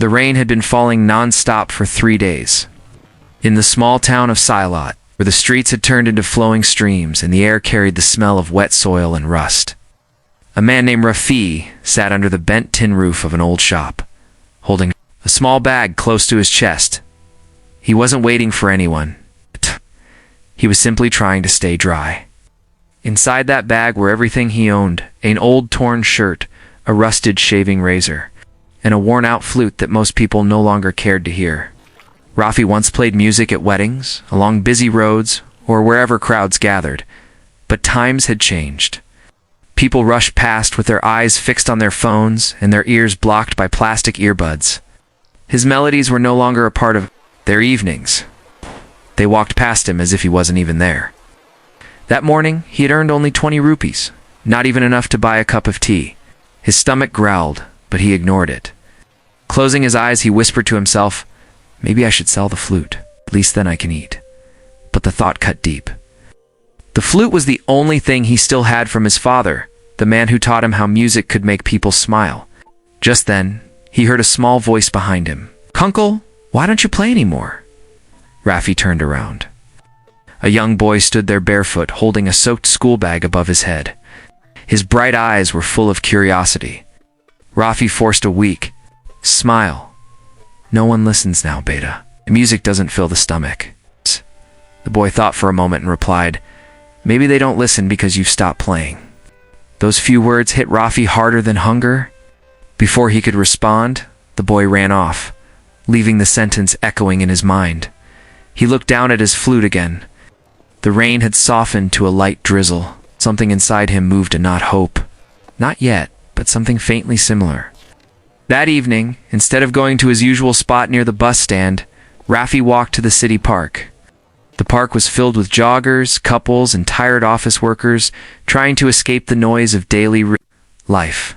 The rain had been falling non-stop for 3 days. In the small town of Sialkot, where the streets had turned into flowing streams and the air carried the smell of wet soil and rust, a man named Rafi sat under the bent tin roof of an old shop, holding a small bag close to his chest. He wasn't waiting for anyone. He was simply trying to stay dry. Inside that bag were everything he owned: an old torn shirt, a rusted shaving razor, and a worn-out flute that most people no longer cared to hear. Rafi once played music at weddings, along busy roads, or wherever crowds gathered. But times had changed. People rushed past with their eyes fixed on their phones and their ears blocked by plastic earbuds. His melodies were no longer a part of their evenings. They walked past him as if he wasn't even there. That morning, he had earned only 20 rupees, not even enough to buy a cup of tea. His stomach growled, but he ignored it. Closing his eyes, he whispered to himself, "Maybe I should sell the flute. At least then I can eat." But the thought cut deep. The flute was the only thing he still had from his father, the man who taught him how music could make people smile. Just then, he heard a small voice behind him. "Uncle, why don't you play anymore?" Rafi turned around. A young boy stood there barefoot, holding a soaked school bag above his head. His bright eyes were full of curiosity. Rafi forced a weak smile. "No one listens now, Beta. Music doesn't fill the stomach." The boy thought for a moment and replied, "Maybe they don't listen because you've stopped playing." Those few words hit Rafi harder than hunger. Before he could respond, the boy ran off, leaving the sentence echoing in his mind. He looked down at his flute again. The rain had softened to a light drizzle. Something inside him moved a not hope. Not yet, but something faintly similar. That evening, instead of going to his usual spot near the bus stand, Rafi walked to the city park. The park was filled with joggers, couples, and tired office workers trying to escape the noise of daily life.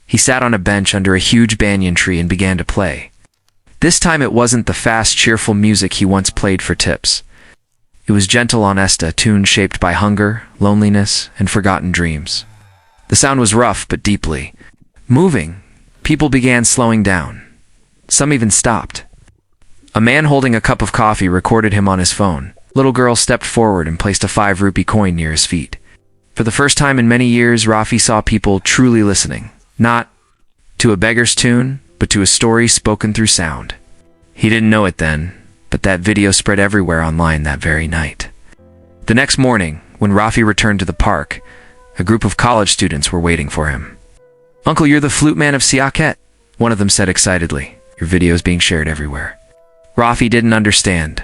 He sat on a bench under a huge banyan tree and began to play. This time it wasn't the fast, cheerful music he once played for tips. It was gentle, honest, a tune shaped by hunger, loneliness, and forgotten dreams. The sound was rough but deeply moving. People began slowing down. Some even stopped. A man holding a cup of coffee recorded him on his phone. Little girl stepped forward and placed a 5-rupee coin near his feet. For the first time in many years, Rafi saw people truly listening, not to a beggar's tune, but to a story spoken through sound. He didn't know it then, but that video spread everywhere online that very night. The next morning, when Rafi returned to the park, a group of college students were waiting for him. "Uncle, you're the flute man of Sialkot," one of them said excitedly. "Your video is being shared everywhere." Rafi didn't understand.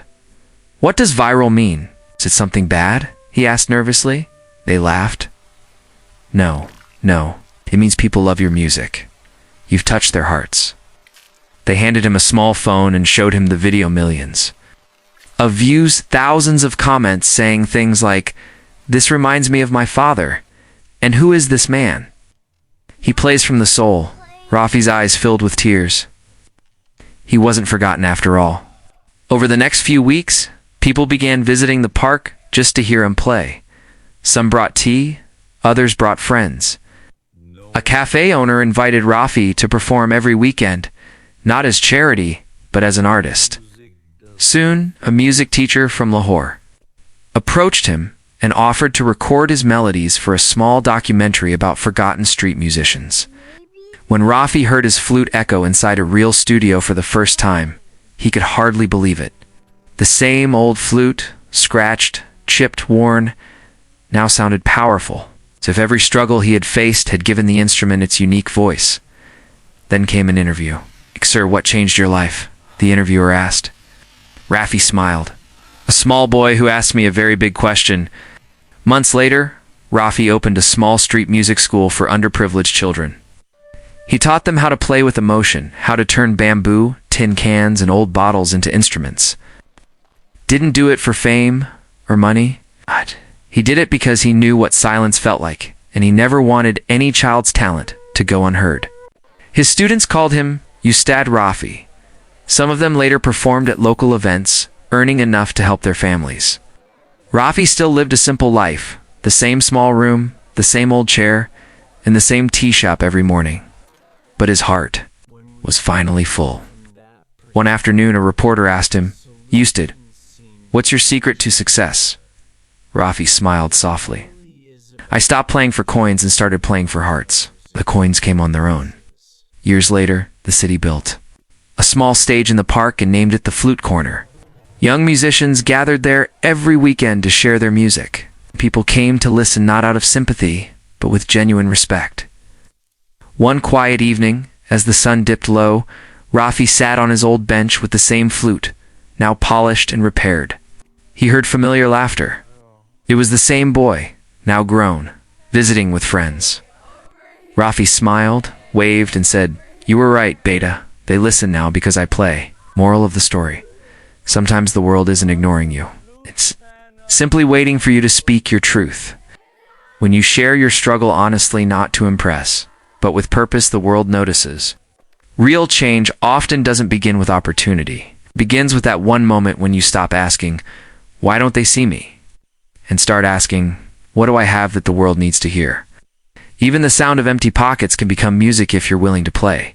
"What does viral mean? Is it something bad?" he asked nervously. They laughed. No, it means people love your music. You've touched their hearts." They handed him a small phone and showed him the video. Millions of views, thousands of comments saying things like, "This reminds me of my father," and "Who is this man? He plays from the soul." Rafi's eyes filled with tears. He wasn't forgotten after all. Over the next few weeks, people began visiting the park just to hear him play. Some brought tea, others brought friends. A cafe owner invited Rafi to perform every weekend, not as charity, but as an artist. Soon, a music teacher from Lahore approached him and offered to record his melodies for a small documentary about forgotten street musicians. When Rafi heard his flute echo inside a real studio for the first time, he could hardly believe it. The same old flute, scratched, chipped, worn, now sounded powerful, as if every struggle he had faced had given the instrument its unique voice. Then came an interview. "Sir, what changed your life?" the interviewer asked. Rafi smiled. "A small boy who asked me a very big question." Months later, Rafi opened a small street music school for underprivileged children. He taught them how to play with emotion, how to turn bamboo, tin cans, and old bottles into instruments. Didn't do it for fame or money. He did it because he knew what silence felt like, and he never wanted any child's talent to go unheard. His students called him Ustad Rafi. Some of them later performed at local events, earning enough to help their families. Rafi still lived a simple life, the same small room, the same old chair, and the same tea shop every morning. But his heart was finally full. One afternoon, a reporter asked him, "Eusted, what's your secret to success?" Rafi smiled softly. "I stopped playing for coins and started playing for hearts. The coins came on their own." Years later, the city built a small stage in the park and named it the Flute Corner. Young musicians gathered there every weekend to share their music. People came to listen not out of sympathy, but with genuine respect. One quiet evening, as the sun dipped low, Rafi sat on his old bench with the same flute, now polished and repaired. He heard familiar laughter. It was the same boy, now grown, visiting with friends. Rafi smiled, waved, and said, "You were right, Beta. They listen now because I play." Moral of the story: sometimes the world isn't ignoring you. It's simply waiting for you to speak your truth. When you share your struggle honestly, not to impress, but with purpose, the world notices. Real change often doesn't begin with opportunity. It begins with that one moment when you stop asking, "Why don't they see me?" and start asking, "What do I have that the world needs to hear?" Even the sound of empty pockets can become music if you're willing to play.